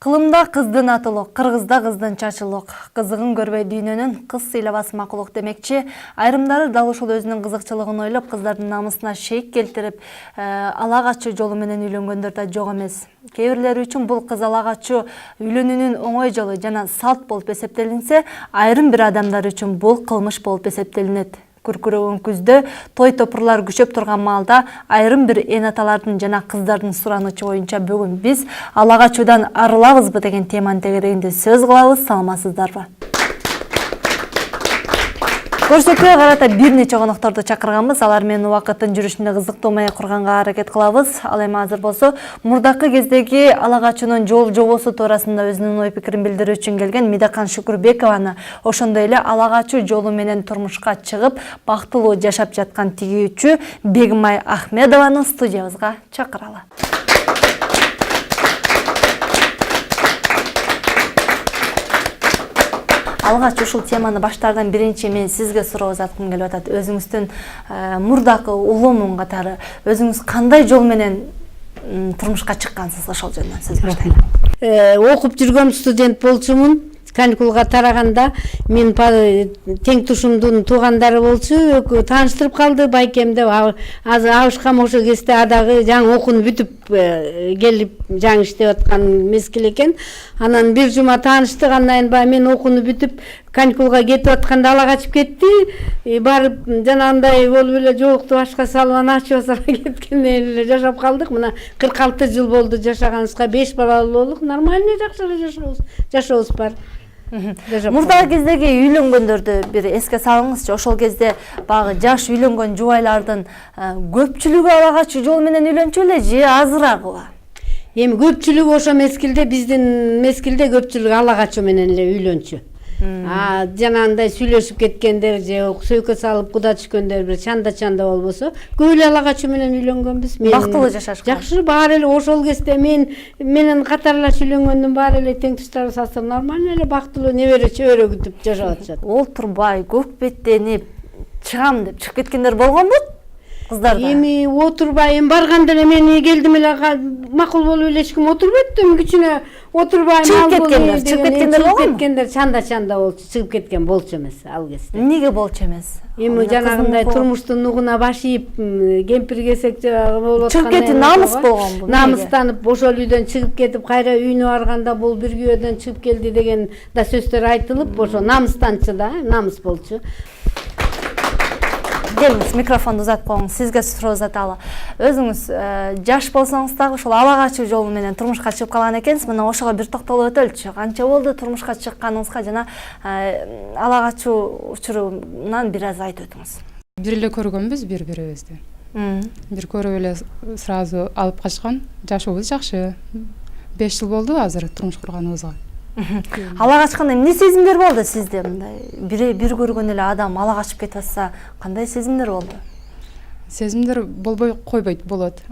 Кылымда кыздын атылык, кыргызда кыздын чачылык, кызыгын көрбөй дүйнөнүн кыз сыйлабасы макулук демекчи. Айрымдары дал ушул өзүнүн кызыкчылыгын ойлоп, кыздардын намысына шейк келтирип, ала качуу жолу менен үйлөнгөндөр да жок эмес. Кээ бирлери үчүн бул кыз ала качуу үйлөнүүнүн оңой жолу жана салт болуп эсептелинсе, айрым бир адамдар үчүн бул кылмыш болуп эсептелинет. Күркүрөгөн күздө той топурлар күчөп турган маалда айрым бир эн аталардын жана кыздардын суранычы боюнча бүгүн биз ала качуудан арылабызбы деген теманын тегерегинде сөз кылабыз. Саламатсыздарбы? Көрсөтүүгө карата бир нече конокторду чакырганбыз. Алар менен убакыттын жүрүшүндө кызыктуу маек курганга аракет кылабыз. Ал эми азыр болсо мурдакы кездеги ала качуунун жол жобосу туурасында өзүнүн ой пикирин билдирүү үчүн келген Мидакан Шукурбекованы, ошондой эле ала качуу жолу менен турмушка чыгып, бактылуу жашап жаткан тигүүчү Бегимай Ахмедованы студиябызга чакыралы. Алгач ушул теманы баштаардан биринчи мен сизге суроо узаткым келип атат. Өзүңүздүн мурдакы улумун катары өзүңүз кандай жол менен турмушка чыккансыз, ошол жөнүндө сөз баштайлы. Окуп жүргөм, студент болчумун. Каникулга тараганда мен тең тушумдун туугандары болчу, тааныштырып калды байкем деп. Азыр абышкам ошол кезде адагы жаңы окууну бүтүп келип жаңы иштеп аткан мезгил экен. Анан бир жума тааныштык, андан кийин мен окууну бүтүп каникулга кетип атканда ала качып кетти. Барып жанагындай болуп эле жоолукту башка салып анан ачып кеткенден эле жашап калдык. Мына 46 жыл болду жашаганыбызга, 5 балалуу болдук. Нормально жакшы эле жашообуз бар. Мурдагы кездеги үйлөнгөндөрдү бир эске салыңызчы. Ошол кезде багы жаш үйлөнгөн жубайлардын көпчүлүгү ала качуу жолу менен үйлөнчү эле же азырагыбы? Эми көпчүлүгү ошо мезгилде, биздин мезгилде көпчүлүгү ала качуу менен эле үйлөнчү. Жанагындай сүйлөшүп кеткендер же сөйкө салып куда түшкөндөр бир чанда болбосо, көп эле ала качуу менен үйлөнгөнбүз. Бактылуу жашашкан. Жакшы, баары эле ошол кезде менен катарлаш үйлөнгөндүн баары эле тең туштары салсам нормально эле бактылуу небере чөбөрө күтүп жашап атышат. Олтурбай, көк беттенип, чыгам деп чыгып кеткендер болгонбу? Кыздарда. Эми отурбай, барганда эле мен келдим эле макул болуп эле эч ким отурбайт, эми кичине отурбай чыгып кеткендер болгонбу? Кеткендер чанда болчу, чыгып кеткен болчу эмес ал кезде. Эмнеге болчу эмес? Эми жанагындай турмуштун нугуна баш ийип, кемпир кесек болуп аткан. Чыгып кетти, намыс болгонбу? Намыстанып ошол үйдөн чыгып кетип, кайра үйүнө барганда бул бир күйөөдөн чыгып келди деген да сөздөр айтылып, ошо намыстанчы да, намыс болчу. Келиңиз, микрофонду узатып коюңуз, сизге суроо узаталы. Өзүңүз жаш болсоңуз дагы ушул ала качуу жолу менен турмушка чыгып калган экенсиз. Мына ошого бир токтолуп өтөлүчү. Канча болду турмушка чыкканыңызга жана ала качуу учурунан бир аз айтып өтүңүз. Бир эле көргөнбүз бири-бирибизди. Бир көрүп эле сразу алып качкан. Жашообуз жакшы. 5 жыл болду азыр турмуш курганыбызга. Ала качканда эмне сезимдер болду сизде? Мындай бир көргөн эле адам ала качып кетип атса, кандай сезимдер болду? Сезимдер болбой койбойт, болот.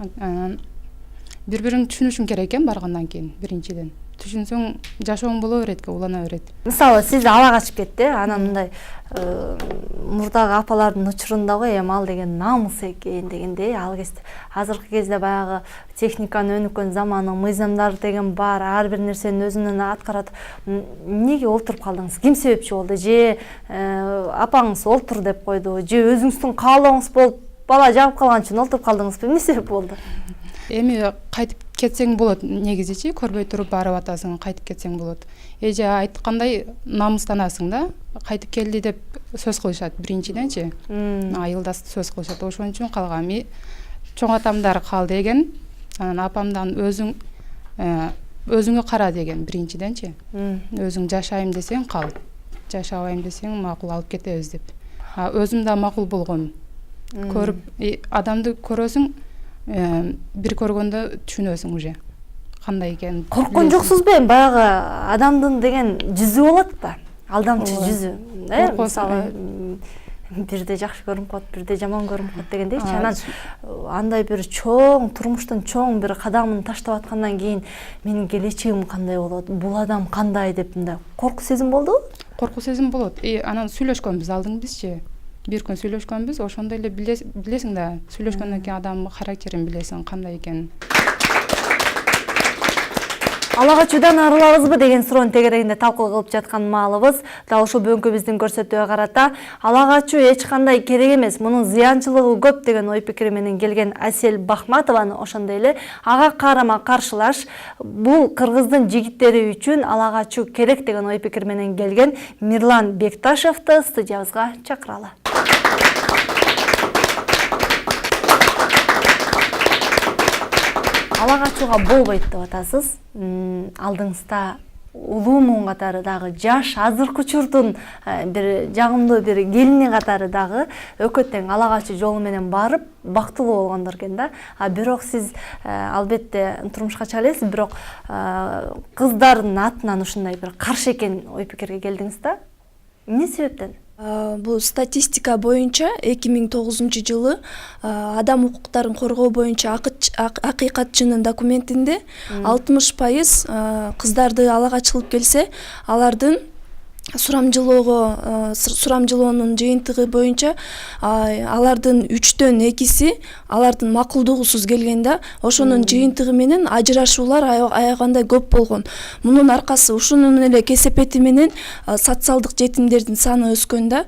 Бири-бириң түшүнүшүң керек экен баргандан кийин, биринчиден. Түшүнсөң, жашооң боло берет, улана берет. Мисалы, сизди ала качып кетти, анан мындай мурдагы апалардын учурундагы эми ал деген намыс экен дегендей, ал кезде азыркы кезде баягы техниканын өнүккөн заманы, мыйзамдар деген бар, ар бир нерсени өзүнөн аткарат. Эмнеге олтуруп калдыңыз? Ким себепчи болду? Же апаңыз олтур деп койду, же өзүңүздүн каалооңуз болуп бала жагып калган үчүн олтуруп калдыңызбы? Эмне себеп болду? Эми кайтып кетсең болот, негизичи көрбөй туруп барып атасың, кайтып кетсең болот. Эже айткандай намыстанасың да, кайтып келди деп сөз кылышат биринчиденчи. Айылдас сөз кылышат. Ошон үчүн калгам. Чоң атамдар кал деген, анан апамдан өзүңө кара деген биринчиденчи. Өзүң жашайм десең кал, жашабайм десең макул алып кетебиз деп. Өзүм да макул болгом. Көрүп адамды көрөсүң, бир көргөндө түшүнөсүң уже кандай экенин. Корккон жоксузбу? Баягы адамдын деген жүзү болот да, алдамчы жүзү. Мисалы, бирде жакшы көрүнүп калат, бирде жаман көрүнүп калат дегендейчи. Анан андай бир чоң турмуштун чоң бир кадамын таштап аткандан кийин менин келечегим кандай болот, бул адам кандай деп мындай коркуу сезим болдубу? Коркуу сезим болот. Анан сүйлөшкөнбүз алдың бизчи. Бир күн сүйлөшкөнбүз, ошондой эле билесиң да, сүйлөшкөндөн кийин адамдын характерин билесиң, кандай экенин. Ала качуудан арылабызбы деген суроонун тегерегинде талкуу кылып жаткан маалыбыз дал ушул бүгүнкү биздин көрсөтүүгө карата ала качуу эч кандай керек эмес, мунун зыянчылыгы көп деген ой пикири менен келген Асель Бахматованы ошондой эле ага карама каршылаш бул кыргыздын жигиттери үчүн ала качуу керек деген ой пикир менен келген Мирлан Бекташевди студиябызга чакыралы. Ала качууга болбойт деп атасыз. Алдыңызда улуу муун катары дагы жаш азыркы учурдун бир жагымдуу бир келини катары дагы өкө тең ала качуу жолу менен барып бактылуу болгондор экен да. Бирок сиз албетте турмушка чыга элесиз, бирок кыздардын атынан ушундай бир каршы экен ой пикирге келдиңиз да. Эмне себептен? Бул статистика боюнча 2009 жылы адам укуктарын коргоо боюнча акыйкатчынын документинде 60% кыздарды ала качылып келсе, алардын сурамжылоонун жыйынтыгы боюнча алардын 3-төн 2-си алардын макулдугусуз келген да. Ошонун жыйынтыгы менен ажырашуулар аягандай көп болгон. Мунун аркасы ушунун эле кесепети менен социалдык жетимдердин саны өскөн да.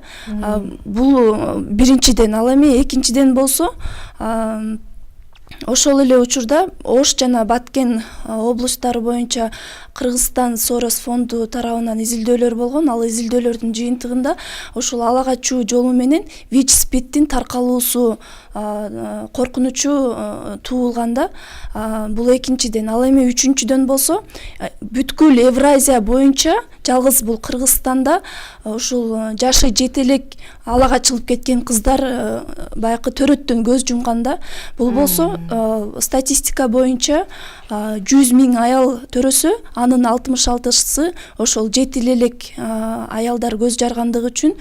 Бул биринчиден, ал эми экинчиден болсо ошол эле учурда Ош жана Баткен облустары боюнча Кыргызстан Сорос фонду тарабынан изилдөөлөр болгон. Ал изилдөөлөрдүн жыйынтыгында ошол ала качуу жолу менен ВИЧ-СПИДтин таркалуусу коркунучу туулганда. Бул экинчиден. Ал эми үчүнчүдөн болсо бүткүл Евразия боюнча жалгыз бул Кыргызстанда ушул жашы жете элек ала качылып кеткен кыздар баягы төрөттөн көз жумганда. Бул болсо статистика боюнча 100.000 аял төрөсө, анын 66-сы ошол жете элек аялдар көз жаргандыгы үчүн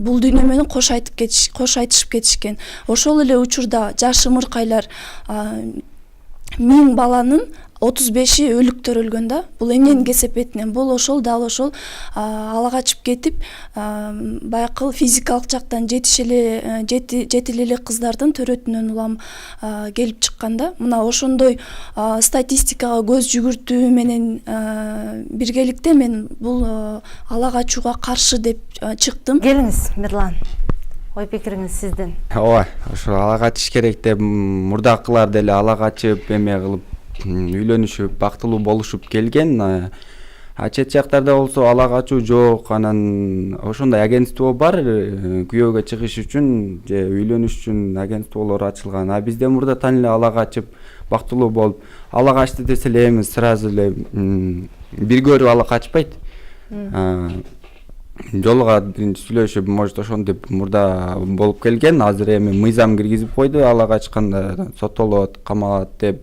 бул дүйнө менен кош айтышып кетишкен. Ошол эле учурда жаш ымыркайлар 1000 баланын 35-и өлүктөрүлгөн да. Бул эмненин кесепетинен? Бул ошол дал ошол ала качып кетип баягы физикалык жактан жете элек кыздардын төрөтүнөн улам келип чыкканда. Мына ошондой статистикага көз жүгүртүү менен биргеликте мен бул ала качууга каршы деп чыктым. Келиңиз, Мирлан. Ой пикириңиз сиздин. Ооба, ошо ала качыш керек деп мурдакылар деле ала качып эме кылып үйлөнүшүп, бактылуу болушуп келген. Чет жактарда болсо ала качуу жок, анан ошондой агентство бар, күйөөгө чыгыш үчүн же үйлөнүш үчүн агентстволор ачылган. Бизде мурда тань эле ала качып, бактылуу болуп, ала качты десе эле эми сразу эле бир көрүп ала качпайт. Жолуга биринчи сүйлөшүп, может ошентип мурда болуп келген. Азыр эми мыйзам киргизип койду, ала качканда соттолот, камалат деп.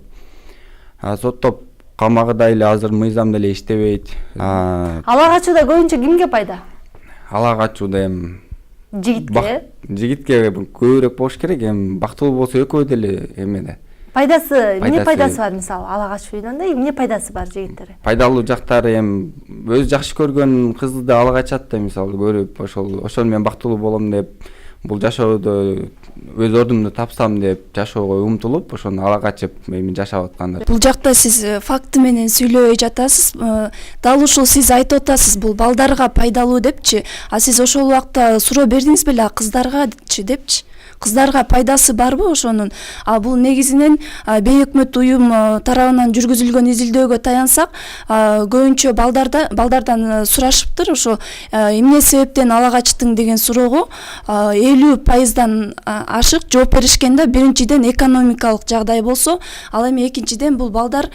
Соттоп камагыда эле азыр мыйзам деле иштебейт. Ала качууда көбүнчө кимге пайда? Ала качууда эми жигитке көбүрөөк болуш керек, эми бактылуу болсо экөө деле эмеде. Пайдасы, эмне пайдасы бар мисалы ала качуудан да эмне пайдасы бар жигиттерге? Пайдалуу жактары эми өз жакшы көргөн кызды да ала качат да, мисалы көрүп, ошол менен бактылуу болом деп, бул жашоодо өз ордумду тапсам деп жашоого умтулуп, ошону ала качып эми жашап аткандар. Бул жакта сиз факты менен сүйлөбөй жатасыз. Дал ушул сиз айтып атасыз, бул балдарга пайдалуу депчи. Сиз ошол убакта суроо бердиңиз беле, кыздаргачы депчи. Кыздарга пайдасы барбы ошонун? Бул негизинен бейөкмөт уюм тарабынан жүргүзүлгөн изилдөөгө таянсак, көбүнчө балдардан сурашыптыр. Ошо эмне себептен ала качтың деген суроого 50%-дан ашык жооп беришкен да. Биринчиден экономикалык жагдай болсо, ал эми экинчиден бул балдар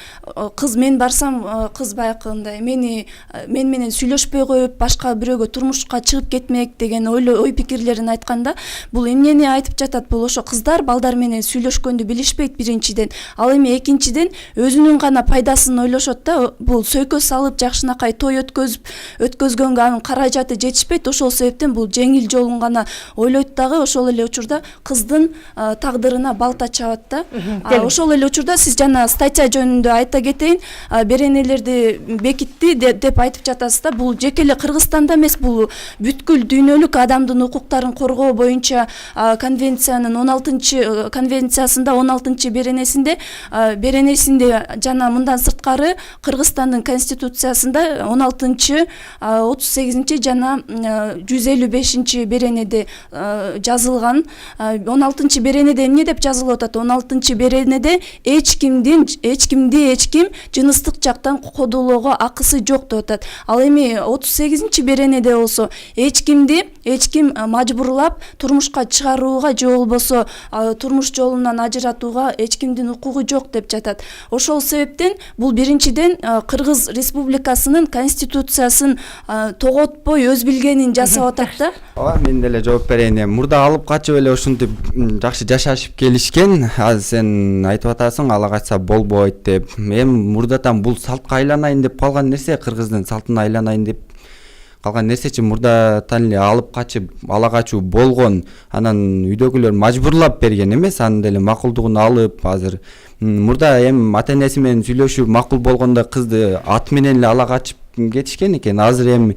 кыз мен барсам кыз баягындай мен менен сүйлөшпөй коюп, башка бирөөгө турмушка чыгып кетмек деген ой пикирлерин айтканда, бул эмнени айтып жатат? Бул ошо кыздар балдар менен сүйлөшкөндү билишпейт биринчиден. Ал эми экинчиден өзүнүн гана пайдасын ойлошот да. Бул сөйкө салып жакшынакай той өткөзгөнгө анын каражаты жетишпейт. Ошол себептен бул жеңил жолун гана ойлойт дагы. Ошол эле учурда кыздын тагдырына балта чабат да. Ошол эле учурда сиз жана статья жөнүндө айта кетейин, беренелерди бекитти деп айтып жатасыз да. Бул жеке эле Кыргызстанда эмес, бул бүткүл дүйнөлүк адамдын укуктарын коргоо боюнча конвенция конвенциянын 16 конвенциясында 16 беренесинде жана мындан сырткары Кыргызстандын конституциясында 16 38 жана 155 беренеде жазылган. 16 беренеде эмне деп жазылып атат? 16 беренеде эч ким жыныстык жактан кодолоого акысы жок деп атат. Ал эми 38 беренеде болсо эч ким мажбурлап турмушка чыгарууга же болбосо турмуш жолунан ажыратууга эч кимдин укугу жок деп жатат. Ошол себептен бул биринчиден Кыргыз Республикасынын конституциясын тоготпой өз билгенин жасап атат да. Ооба, мен деле жооп берейин. Мурда алып качып эле ушинтип жакшы жашашып келишкен. Азыр сен айтып атасың, ала качса болбойт деп. Эми мурдатан бул салтка айланайын деп калган нерсе, Кыргыздын салтына айланайын деп калган нерсечи мурдатан эле алып качып, ала качуу болгон. Анан үйдөгүлөр мажбурлап берген эмес, анын деле макулдугун алып, азыр мурда эми ата-энеси менен сүйлөшүп макул болгондо кызды ат менен эле ала качып кетишкен экен. Азыр эми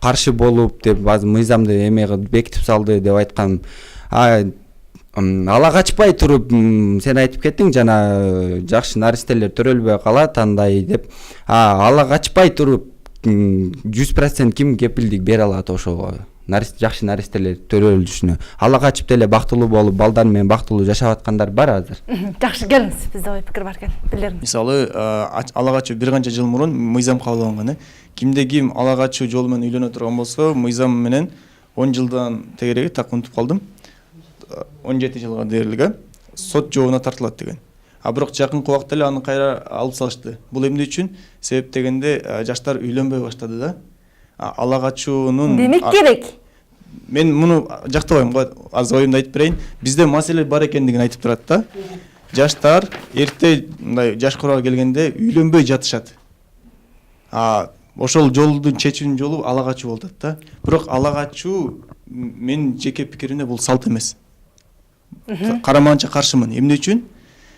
каршы болуп деп азыр мыйзамды эме бекитип салды деп айткан. Ала качпай туруп, сен айтып кеттиң жана жакшы наристелер төрөлбөй калат андай деп. Ала качпай туруп 100% ким кепилдик бере алат ошого? Жакшы наристелер төрөлүшүнө. Ала качып деле бактылуу болуп, балдар менен бактылуу жашап аткандар бар азыр. Жакшы, келиңиз, бизде ой пикир бар экен, билдириңиз. Мисалы, ала качуу бир канча жыл мурун мыйзам кабылган. Кимде ким ала качуу жолу менен үйлөнө турган болсо, мыйзам менен 10 жылдан тегереги так унутуп калдым. 17 жылга дээрлик сот жообуна тартылат деген. Бирок жакынкы убакта эле аны кайра алып салышты. Бул эмне үчүн? Себеп дегенде жаштар үйлөнбөй баштады да. Ала качуунун Демек керек. Мен муну жактабайм, азыр оюмду айтып берейин. Бизде маселе бар экендигин айтып турат да. Жаштар эрте мындай жаш курага келгенде үйлөнбөй жатышат. Ошол жолдун чечүүнүн жолу ала качуу болуп атат да. Бирок ала качуу мен жеке пикиримде бул салт эмес. Караманча каршымын. Эмне үчүн?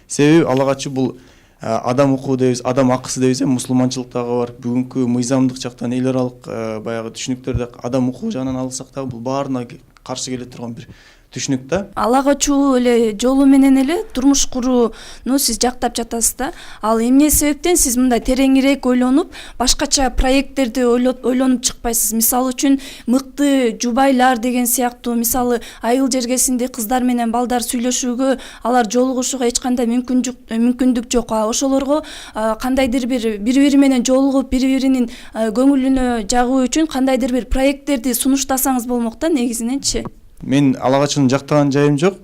Себеби ала качуу бул адам укугу дейбиз, адам акысы дейбиз, мусулманчылыктагы бар. Бүгүнкү мыйзамдык жактан, эл аралык баягы түшүнүктөрдө адам укугу жагынан алсак дагы бул баарына каршы келе турган бир түшүнүк да. Ала качуу эле жолу менен эле турмуш курууну сиз жактап жатасыз да. Ал эмне себептен сиз мындай тереңирээк ойлонуп, башкача проекттерди ойлонуп чыкпайсыз. Мисалы үчүн мыкты жубайлар деген сыяктуу, мисалы айыл жергесинде кыздар менен балдар сүйлөшүүгө, алар жолугушууга эч кандай мүмкүндүк жок. Ошолорго кандайдыр бири менен жолугуп, бири-биринин көңүлүнө жагуу үчүн кандайдыр бир проекттерди сунуштасаңыз болмок да негизиненчи. Мен ала качууну жактаган жайым жок.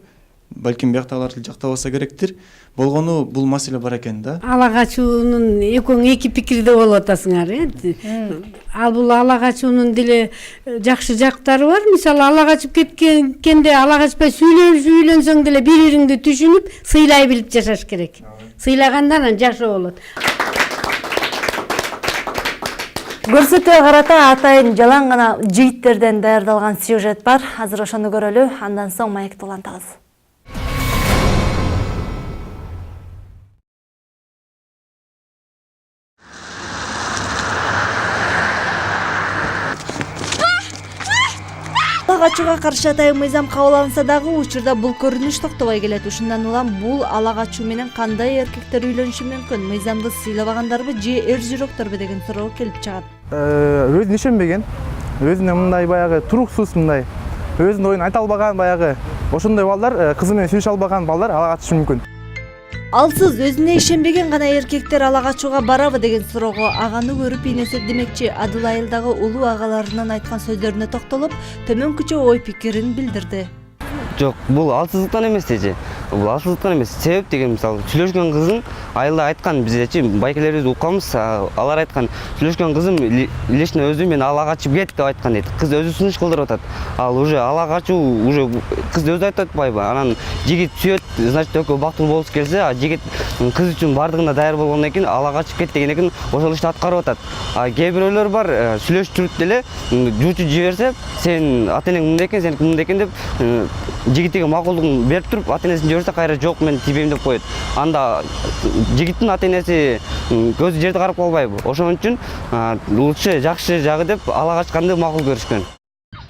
Балким бияктагылар жактабаса керектир. Болгону бул маселе бар экен да. Ала качуунун экөөң эки пикирде болуп атасыңар, Ал бул ала качуунун деле жакшы жактары бар. Мисалы ала качып кеткенде ала качпай сүйлөнсөң деле бири-бириңди түшүнүп, сыйлай билип жашаш керек. Сыйлагандан анан жакшы болот. Көрсөтүүгө карата атайын жалаң гана жигиттерден даярдалган сюжет бар. Азыр ошону көрөлү, андан соң маекти улантабыз. Ала качууга каршы атайын мыйзам кабылданса дагы учурда бул көрүнүш токтобой келет. Ушундан улам бул ала качуу менен кандай эркектер үйлөнүшү мүмкүн? Мыйзамды сыйламагандарбы же эр жүрөктөрбү деген суроо келип чыгат. Өзүн ишенбеген, өзүнө мындай баягы туруксуз мындай, өзүнүн оюн айта албаган баягы ошондой балдар, кызы менен сүйлөшө албаган балдар ала качышы мүмкүн. Алсыз өзүнө ишенбеген гана эркектер ала качууга барабы деген суроого аганы көрүп ийнеси демекчи Адыл айылдагы улуу агаларынын айткан сөздөрүнө токтолуп, төмөнкүчө ой пикирин билдирди. Жок, бул алсыздыктан эмес эже. Бул алсыздыктан эмес. Себеп деген мисалы сүйлөшкөн кызын айылда айткан бизчи байкелерибиз укканбыз, алар айткан сүйлөшкөн кызым лично өзү мен ала качып кет деп айткан дейт. Кыз өзү сунуш кылдырып атат. Ал уже ала качуу уже кыз өзү айтып атпайбы? Анан жигит сүйөт, значит экөө бактылуу болуп келсе, жигит кыз үчүн бардыгына даяр болгондон кийин ала качып кет деген экен, ошол ишти аткарып атат. Кээ бирөөлөр бар, сүйлөшүп туруп деле жуучу жиберсе, сен ата-энең мындай экен, сеники мындай экен деп жигитиге макулдугун берип туруп, ата-энесин жиберсе кайра жок мен тийбейм деп коет. Анда жигиттин ата-энеси көзү жерди карап калбайбы? Ошон үчүн лучше жакшы жагы деп ала качканды макул көрүшкөн.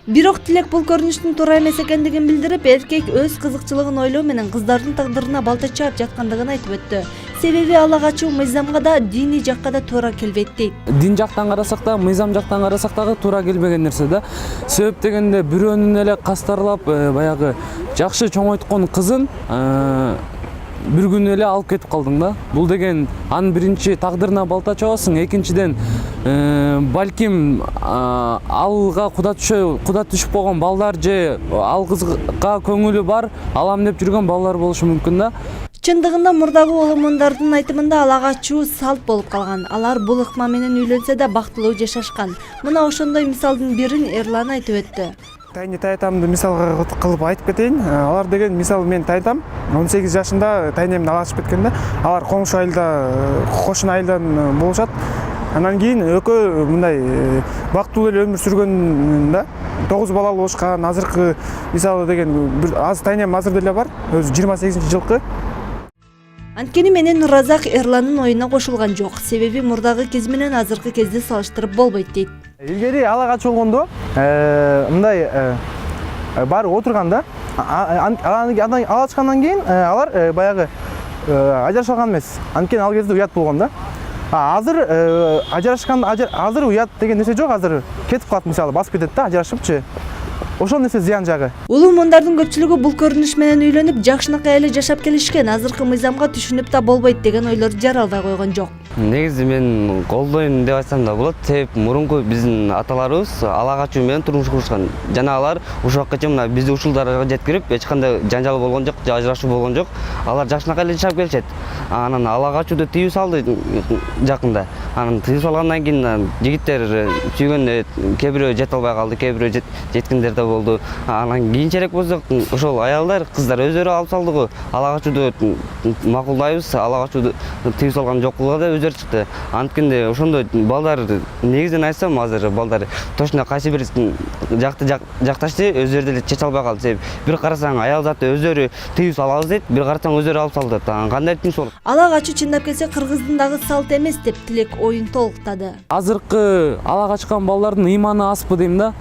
Бирок Тилек бул көрүнүштүн туура эмес экендигин билдирип, эркек өз кызыкчылыгын ойлоо менен кыздардын тагдырына балта чаап жаткандыгын айтып өттү. Себеби ала качуу мыйзамга да, диний жакка да туура келбейт дейт. Дин жактан карасак да, мыйзам жактан карасак дагы туура келбеген нерсе да. Себеп дегенде бирөөнүн эле кастарлап баягы жакшы чоңойткон кызын бир күнү эле алып кетип калдың да. Бул деген анын биринчи тагдырына балта чабасың, экинчиден балким алга куда түшүп койгон балдар же ал кызга көңүлү бар, алам деп жүргөн балдар болушу мүмкүн да. Чындыгында мурдагы улумундардын айтымында ала качуу салт болуп калган. Алар бул ыкма менен үйлөнсө да бактылуу жашашкан. Мына ошондой мисалдын бирин Эрлан айтып өттү. Тайни тайтамды мисалга кылып айтып кетейин. Алар деген мисал мен тайтам 18 жашында тайнемди алачып кеткен да. Алар коңшу айылда, кошун айылдан болушат. Анан кийин экөө мындай бактылуу эле өмүр сүргөн да. 9 балалуу болушкан. Азыркы мисалы деген аз тайнем азыр деле бар. Өзү 28-жылкы. Анткени менен Нуразак Эрландын оюна кошулган жок. Себеби мурдагы кез менен азыркы кезди салыштырып болбойт дейт. Илгери ала качуу болгондо мындай бар отурганда алачкандан кийин алар баягы ажырашкан эмес. Анткени ал кезде уят болгон да. Азыр азыр уят деген нерсе жок, азыр кетип калат, мисалы басып кетет да, ажырашыпчы. Ошол нерсе зыян жагы. Улумундардын көпчүлүгү бул көрүнүш менен үйлөнүп, жакшынакай эле жашап келишкен. Азыркы мыйзамга түшүнүп да болбойт деген ойлор жаралбай койгон жок. Негизи мен колдойм деп айтсам да болот. Себеби мурунку биздин аталарыбыз ала качуу менен турмуш курушкан. Жана алар ушул вакытка мына бизди ушулдарга жеткирип, эч кандай жанжал болгон жок, ажырашуу болгон жок. Алар жакшынакай эле жашап келишет. Анан ала качууду тыюу салды жакында. Анан тыюу салгандан кийин жигиттер сүйгөн кээ бирөө жете албай калды, кээ бирөө жеткендер да болду. Анан кийинчерээк болсок ошол аялдар, кыздар өздөрү алып салды го. Ала качууду макулдайбыз, ала качууду тыюу салган жокулуга да өздөрү чыкты. Анткенде ошондой балдар, негизинен айтсам, азыр балдар точно кайсы бир жакты жакташты өздөрү деле чече албай калды. Себеби бир карасаң аял заты өздөрү тыюу салабыз дейт, бир карасаң өздөрү алып салды. Кандай тынч болот? Ала качуу чындап келсе кыргыздын дагы салт эмес деп Тилек оюн толуктады. Азыркы ала качкан балдардын ыйманы аспы дейм да.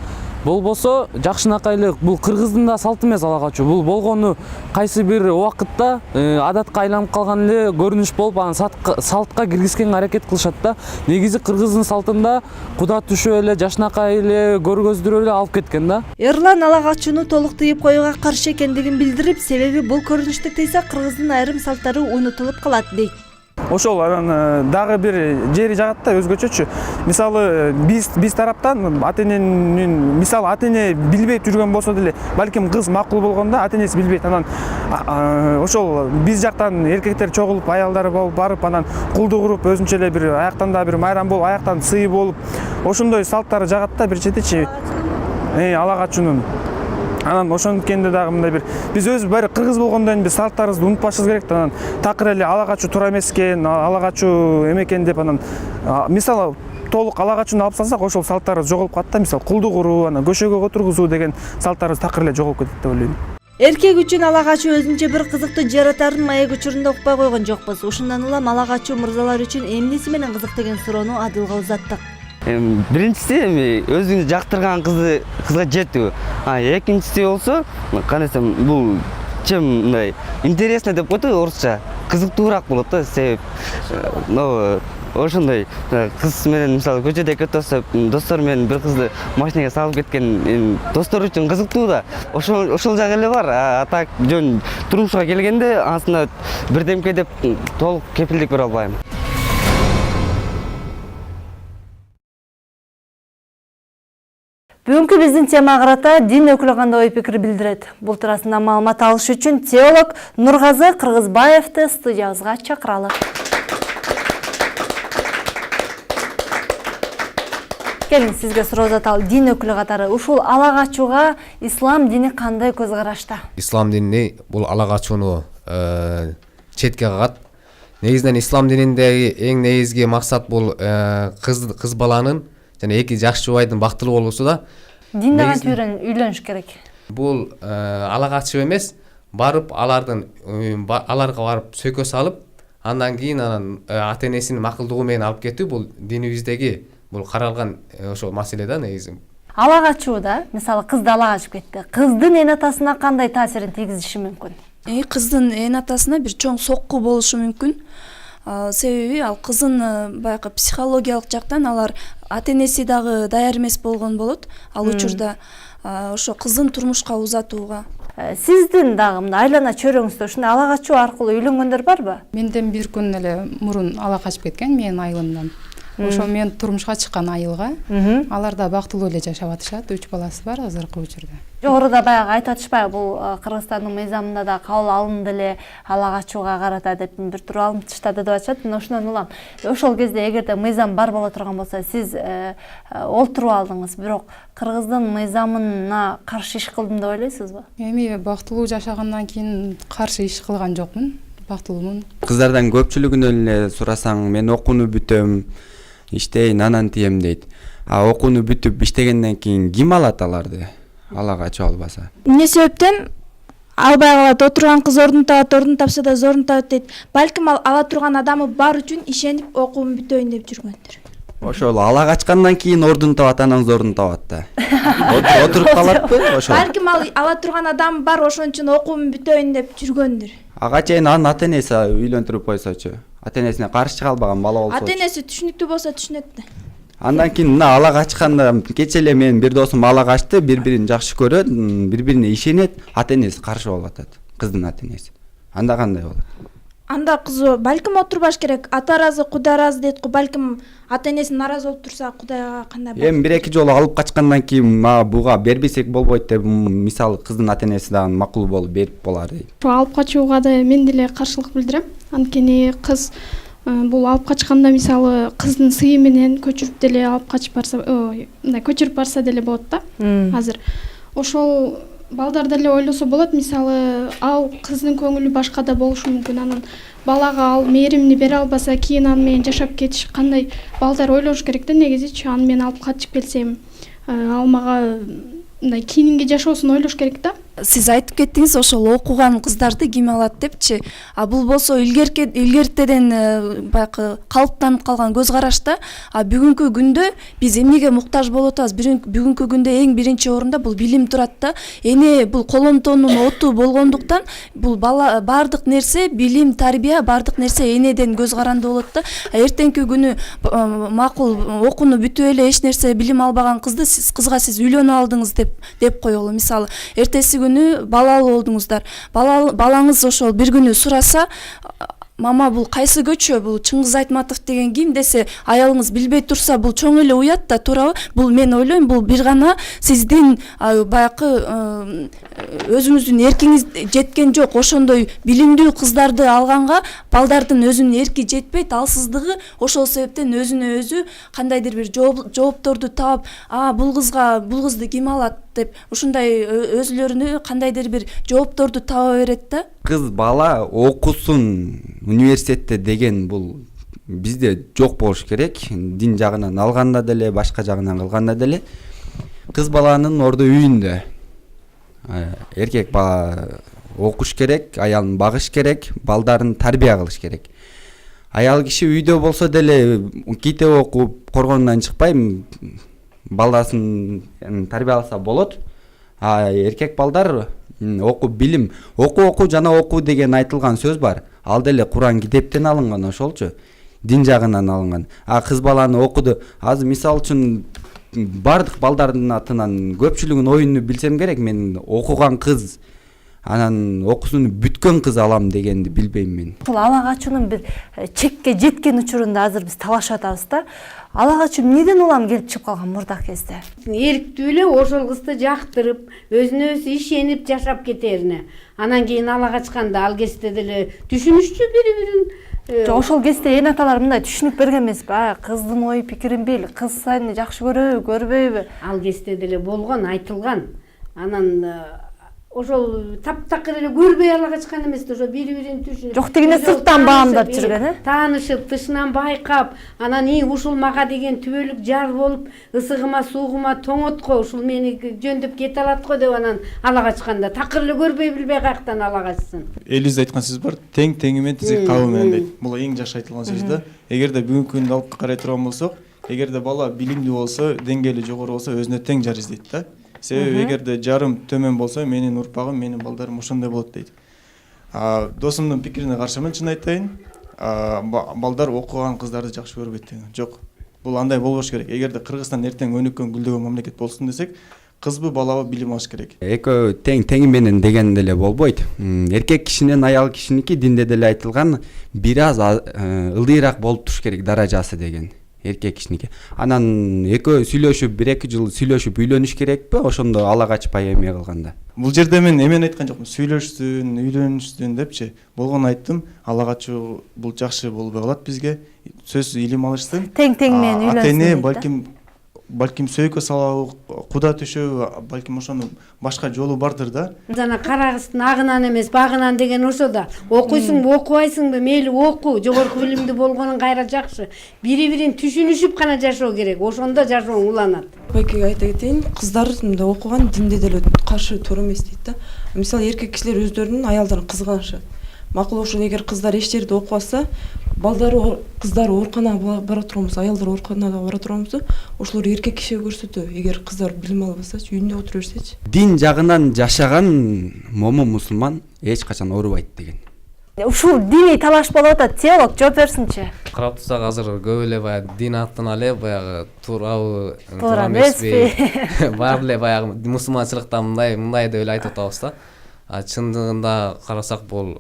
Болбосо жакшынакайлык бул кыргыздын да салты эмес ала качуу. Бул болгону кайсы бир убакытта адатка айланып калган эле көрүнүш болуп, анан салтка киргизгенге аракет кылышат да. Негизи кыргыздын салтында куда түшүп эле, жакшынакай эле, көргөздүрүп эле алып кеткен да. Эрлан ала качууну толук тыйып коюуга каршы экендигин билдирип, себеби бул көрүнүштү тыйса кыргыздын айрым салттары унутулуп калат дейт. Ошол анан дагы бир жери жагат да, өзгөчөчү. Мисалы биз тараптан ата эненин, мисалы ата эне билбей жүргөн болсо деле, балким кыз макул болгондо ата энеси билбейт. Анан ошол биз жактан эркектер чогулуп, аялдар болуп барып, анан кулду куруп, өзүнчө эле бир аяктан да бир майрам болуп, аяктан сый болуп, ошондой салттары жагат да бир четичи. Ала качуунун. Анан ошонткенде дагы мындай бир биз өзү баары кыргыз болгондон биз салттарыбызды унутпашыбыз керек. Анан такыр эле ала качуу туура эмес экен, ала качуу экен деп анан мисалы толук ала качууну алып салсак, ошол салттарыбыз жоголуп калат да. Мисалы кулду куруу, анан көшөгө отургузуу деген салттарыбыз такыр эле жоголуп кетет деп ойлойм. Эркек үчүн ала качуу өзүнчө бир кызыктуу жаратарын маек учурунда укпай койгон жокпуз. Ошондон улам ала качуу мырзалар үчүн эмнеси менен кызык деген суроону Адылга узаттык. Биринчиси өзүңүз жактырган кызга жетүү. Экинчиси болсо, кандай десем, бул мындай интересно деп коет орусча, кызыктуураак болот да. Себеп ошондой кыз менен мисалы көчөдө кетип, достор менен бир кызды машинеге салып кеткен достор үчүн кызыктуу да. Ошол жагы эле бар. А так жөн турмушка келгенде ансына бирдемке деп толук кепилдик бере албайм. Бүгүнкү биздин темага карата дин өкүлү кандай ой пикир билдирет? Бул туурасында маалымат алыш үчүн теолог Нургазы Кыргызбаевди студиябызга чакыралы. Келин, сизге суроо узаталы. Дин өкүлү катары ушул ала качууга ислам дини кандай көз карашта? Ислам дини бул ала качууну четке кагат. Негизинен ислам дининдеги эң негизги максат бул кыз баланын жана эки жаш жубайдын бактылуу болуусу да. Динде кантип үйлөнүш керек? Бул ала качуу эмес, барып аларга барып сөкө салып, андан кийин ата энесинин макулдугу менен алып кетүү бул динибиздеги бул каралган ошол маселе да негизи. ала качууда мисалы кызды ала качып кетти, кыздын эн атасына кандай таасирин тийгизиши мүмкүн? Кыздын эн атасына бир чоң сокку болушу мүмкүн. Себеби ал кызын баягы психологиялык жактан алар ата энеси дагы даяр эмес болгон болот ал учурда ошо кызын турмушка узатууга. Сиздин дагы мына айлана чөйрөңүздө ушундай ала качуу аркылуу үйлөнгөндөр барбы? Менден бир күн эле мурун ала качып кеткен менин айылымдан. Ошо мен турмушка чыккан айылга алар да бактылуу эле жашап атышат, 3 баласы бар азыркы учурда. Жогоруда баягы айтып атышпайбы, бул Кыргызстандын мыйзамында да кабыл алынды эле ала качууга карата деп бир тур алынып таштады деп атышат. Мен ошондон улам. Ошол кезде эгерде мыйзам бар боло турган болсо, сиз олтуруп алдыңыз, бирок Кыргыздын мыйзамына каршы иш кылдым деп ойлойсузбу? Эми бактылуу жашагандан кийин каршы иш кылган жокмун, бактылуумун. Кыздардан көпчүлүгүнөн эле сурасаң, мен окууну бүтөм, иштейин, анан тием дейт. А окууну бүтүп иштегенден кийин ким алат аларды? Ала качып албаса. Эмне себептен албай калат, отурган кыз ордун табат, ордун тапса да зорун табат дейт. Балким ал ала турган адамы бар үчүн ишенип окуум бүтөйүн деп жүргөндүр. Ошол ала качкандан кийин ордун табат, анан зорун табат да. Отуруп калатпы ошол? Балким ал ала турган адам бар, ошон үчүн окуум бүтөйүн деп жүргөндүр. Ага чейин анын ата энеси үйлөндүрүп койсочу. Ата энесине каршы чыга албаган бала болсо. Ата энеси түшүнүктүү болсо түшүнөт да. Андан кийин мына ала качканда кече эле менин бир досум ала качты, бири-бирин жакшы көрөт, бири-бирине ишенет, ата энеси каршы болуп атат. Кыздын ата энеси. Анда кандай болот? Анда кыз балким отурбаш керек. Ата ыраазы, Кудай ыраазы дейт го. Балким ата энеси наразы болуп турса, Кудайга кандай болот? Эми бир-эки жолу алып качкандан кийин буга бербесек болбойт деп, мисалы кыздын ата энеси дагы макул болуп берип болар дейт. Алып качууга да мен деле каршылык билдирем. Анткени кыз бул алып качканда мисалы кыздын сыйы менен көчүрүп деле алып качып барса, мындай көчүрүп барса деле болот да. Азыр ошол балдар деле ойлосо болот, мисалы ал кыздын көңүлү башкада болушу мүмкүн, анан балага ал мээримди бере албаса, кийин аны менен жашап кетиш кандай, балдар ойлош керек да, негизичи аны мен алып качып келсем, ал мага мындай кийинки жашоосун ойлош керек да. Сиз айтып кеттиңиз, ошол окуган кыздарды ким алат депчи. А бул болсо илгертеден баягы калыптанып калган көз карашта. А бүгүнкү күндө биз эмнеге муктаж болуп атабыз? Бүгүнкү күндө эң биринчи орунда бул билим турат да. Эне бул колонтонун оту болгондуктан бул бала бардык нерсе, билим, тарбия, бардык нерсе энеден көз каранды болот да. Эртеңки күнү макул окууну бүтүп эле эч нерсе билим албаган кызга сиз үйлөнүп алдыңыз деп коелу. Мисалы, эртеси күнү балалуу болдуңуздар. Балаңыз ошол бир күнү сураса, мама бул кайсы көчө, бул Чыңгыз Айтматов деген ким десе, аялыңыз билбей турса, бул чоң эле уят да, туурабы? Бул мен ойлойм, бул бир гана сиздин баягы өзүңүздүн эркиңиз жеткен жок. Ошондой билимдүү кыздарды алганга балдардын өзүнүн эрки жетпейт, алсыздыгы, ошол себептен өзүнө өзү кандайдыр бир жоопторду таап, бул кызды ким алат деп ушундай өзүлөрүнө кандайдыр бир жоопторду таба берет да. Кыз бала окусун университетте деген бул бизде жок болуш керек. Дин жагынан алганда деле, башка жагынан кылганда деле. Кыз баланын орду үйүндө. Эркек бала окуш керек, аялын багыш керек, балдарын тарбия кылыш керек. Аял киши үйдө болсо деле китеп окуп, коргондон чыкпай баласын тарбияласа болот. Эркек балдар окуу билим, окуу жана окуу деген айтылган сөз бар. Ал деле Куран китептен алынган, ошолчу. Дин жагынан алынган. Кыз баланы окуду. Азыр мисал үчүн бардык балдардын атынан көпчүлүгүнүн оюну билсем керек. Мен окуган кыз, анан окуусуну бүткөн кыз алам дегенди билбейм мен. Бул ала качуунун бир чекке жеткен учурунда азыр биз талашып атабыз да. Ала качуу эмнеден улам келип чыгып калган мурдак кезде? Эрктүү эле ошол кызды жактырып, өзүнө өзү ишенип жашап кетерине. Анан кийин ала качканда ал кезде деле түшүнүшчү бири-бирин. Ошол кезде эн аталар мындай түшүнүп берген эмеспи? Кыздын ою пикирин бил, кыз сени жакшы көрөбү, көрбөйбү? Ал кезде деле болгон, айтылган. Анан ошол таптакыр эле көрбөй ала качкан эмес да, ошо бири-бирин түшүнүп. Жок дегенде сырттан баамдап жүргөн, таанышып, тышынан байкап, анан ушул мага деген түбөлүк жар болуп, ысыгыма, суугума тоңот го, ушул мени жөндөп кете алат го деп анан ала качканда такыр эле көрбөй билбей каяктан ала качсын. Элиз айткан сөз бар, тең менен тизек кабы менен дейт. Бул эң жакшы айтылган сөз да. Эгерде бүгүнкү күндү алып карай турган болсок, эгерде бала билимдүү болсо, деңгээли жогору болсо өзүнө тең жар издейт да. Себеби эгерде жарым төмөн болсо, менин урпагым, менин балдарым ошондой болот дейт. Досумдун пикирине каршымын, чын айтайын. Балдар окуган кыздарды жакшы көрбөйт деген. Жок. Бул андай болбош керек. Эгерде Кыргызстан эртең өнүккөн гүлдөгөн мамлекет болсун десек, кызбы балабы билим алыш керек. Экөө тең менен деген деле болбойт. Эркек кишинен аял кишиники динде деле айтылган бир аз ылдыйраак болуп туруш керек даражасы деген. Эркек кишиники. Анан экөө сүйлөшүп 1-2 жыл сүйлөшүп үйлөнүш керекпи? Ошондо ала качпай эме кылганда. Бул жерде мен эмени айткан жокмун. Сүйлөшсүн, үйлөнүшсүн депчи. Болгону айттым. Ала качуу бул жакшы болбой калат бизге. Сөзсүз илим алышсын. Тең менен үйлөнсүн. Ата-эне балким сөйкө салабы, куда түшөбү, балким ошонун башка жолу бардыр да. Жана кара кыздын агынан эмес багынан деген ошо да. Окуйсуңбу, окубайсыңбы, мейли оку, жогорку билимдүү болгонуң кайра жакшы. Бири-бирин түшүнүшүп гана жашоо керек. Ошондо жашооң уланат. Байкеге айта кетейин, кыздар мындай окуган динде деле каршы туура эмес дейт да. Мисалы эркек кишилер өздөрүнүн аялдарын кызганышат. Макул ошол эгер кыздар эч жерде окубаса, балдары кыздар ооруканага бара турган болсо, аялдар ооруканага бара турган болсо, ошолор эркек кишиге көрсөтүү. Эгер кыздар билим албасачы, үйүндө отура берсечи. Дин жагынан жашаган момун мусулман эч качан оорубайт деген. Ушул диний талаш болуп атат, теолог жооп берсинчи. Карап турсак азыр көп эле баягы дин аттан эле баягы туура эмеспи. Баары эле баягы мусулманчылыкта мындай деп эле айтып атабыз да. Чындыгында карасак бул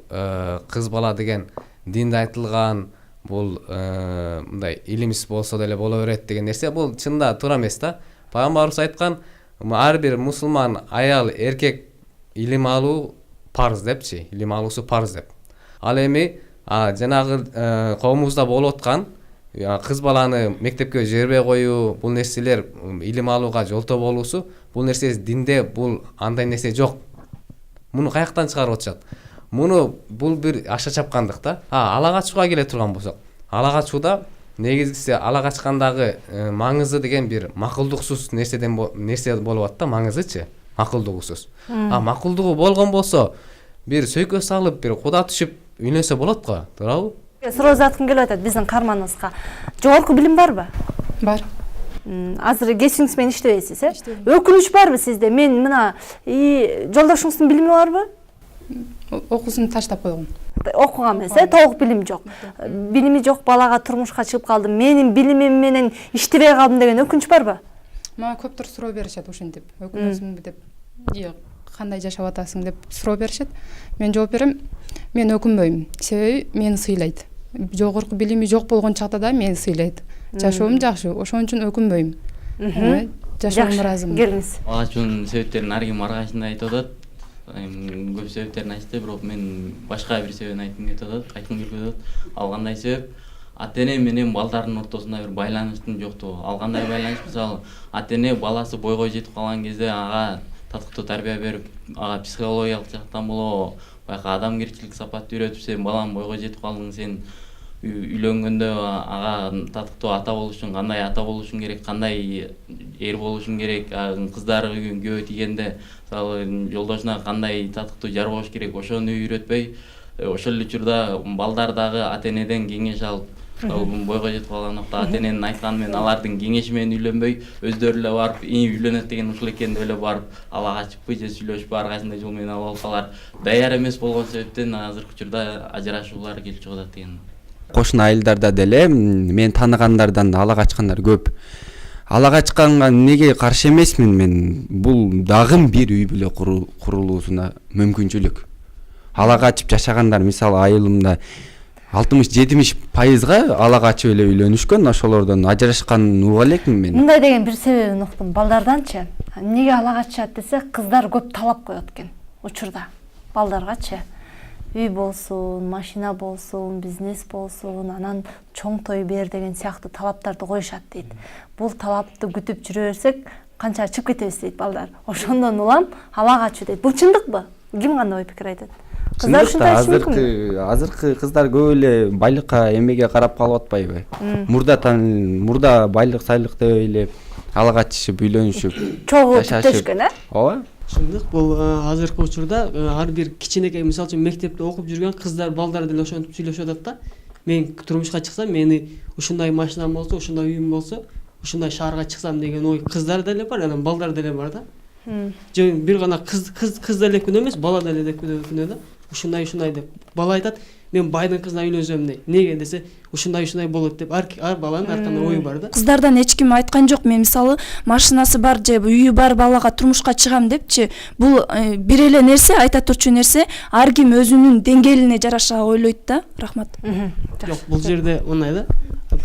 кыз бала деген динде айтылган, бул мындай илимсиз болсо деле боло берет деген нерсе бул чында туура эмес да. Пайгамбарыбыз айткан, ар бир мусулман аял, эркек илим алуу парз депчи, илим алуусу парз деп. Ал эми жанагы коомубузда болуп аткан кыз баланы мектепке жибербей коюу, бул нерселер илим алууга жолтоо болуусу, бул нерсе динде бул андай нерсе жок. Муну каяктан чыгарып атышат? Бул бир аша чапкандык да. Ала качууга келе турган болсок, ала качууда негизгиси ала качкандагы маңызы деген бир макулдуксуз нерсе болуп атат да, маңызычы, макулдугусуз. Макулдугу болгон болсо, бир сөйкө салып, бир куда түшүп үйлөнсө болот го, туурабы? Суроо заткым келип атат биздин каарманыбызга. Жогорку билим барбы? Бар. Азыр кесиңиз менен иштебейсиз, Өкүнүч барбы сизде? Мен мына жолдошуңуздун билими барбы? Окуусун таштап койгон. Окуган эмес, толук билим жок. Билими жок балага турмушка чыгып калдым. Менин билимим менен иштебей калдым деген өкүнүч барбы? Мага көптөр суроо беришет ушинтип. Өкүнөсүңбү деп. Кандай жашап атасың деп суроо беришет. Мен жооп берем, мен өкүнбөйм. Себеби мени сыйлайт. Жогорку билими жок болгон чакта да мени сыйлайт. Жашоом жакшы, ошон үчүн өкүнбөйм. Жашоом ыраазымын. Келиңиз. Алачунун себептерин ар ким ар кайсында айтып атат. Көп себептерин айтты, бирок мен башка бир себебин айткым келип атат. Ал кандай себеп? Ата-эне менен балдардын ортосунда бир байланыштын жоктугу. Ал кандай байланыш? Мисалы, ата-эне баласы бойго жетип калган кезде ага татыктуу тарбия берип, ага психологиялык жактан болобу, байка адамгерчилик сапатты үйрөтүп, сен балаң бойго жетип калдың, сен үйлөнгөндө ага татыктуу ата болушуң, кандай ата болушуң керек, кандай эр болушуң керек, кыздары күйөө тийгенде мисалы жолдошуна кандай татыктуу жар болуш керек, ошону үйрөтпөй, ошол эле учурда балдар дагы ата-энеден кеңеш алып, бойго жетип калган убакта ата-эненин айтканы менен алардын кеңеши менен үйлөнбөй, өздөрү эле барып, үйлөнөт деген ушул экен деп эле барып, ала качыппы же сүйлөшүп ар кайсындай жол менен алып алсалар, даяр эмес болгон себептен азыркы учурда ажырашуулар келип чыгып атат деген. Кошуна айылдарда деле мен тааныгандардан ала качкандар көп. Ала качканга неге каршы эмесмин мен? Бул дагы бир үй бүлө курулуусуна мүмкүнчүлүк. Ала качып жашагандар мисалы айылымда 60-70% ала качып эле үйлөнүшкөн, ошолордон ажырашканын уга элекмин мен. Мындай деген бир себебин уктум. Балдарданчы, неге ала качышат десе, кыздар көп талап коет экен учурда. Балдаргачы үй болсун, машина болсун, бизнес болсун, анан чоң той бер деген сыяктуу талаптарды коюшат дейт. Бул талапты күтүп жүрө берсек, канча чыгып кетебиз дейт балдар. Ошондон улам ала качуу дейт. Бул чындыкпы? Ким кандай ой пикир айтат? Кыздар ушундай азыркы кыздар көп эле байлыкка, эмеге карап калып атпайбы? Мурда байлык сайлык деп эле ала качышып, үйлөнүшүп, чогуу түптөшкөн, Ооба. Чындык, бул азыркы учурда ар бир кичинекей мисалы үчүн мектепте окуп жүргөн кыздар, балдар деле ошентип сүйлөшүп атат да. мен турмушка чыксам, мени ушундай машинам болсо, ушундай үйүм болсо, ушундай шаарга чыксам деген ой кыздар деле бар, анан балдар деле бар да. Же бир гана кыз деле күнөө эмес, бала деле күнөө да. Ушундай деп бала айтат, мен байдын кызына үйлөнсөм дейт. Неге десе, ушундай болот деп ар баланын ар кандай ою бар да. Кыздардан эч ким айткан жок, мен мисалы машинасы бар же үйү бар балага турмушка чыгам депчи. Бул бир эле нерсе, айта турчу нерсе, ар ким өзүнүн деңгээлине жараша ойлойт да. Рахмат. Жок, бул жерде оңай да.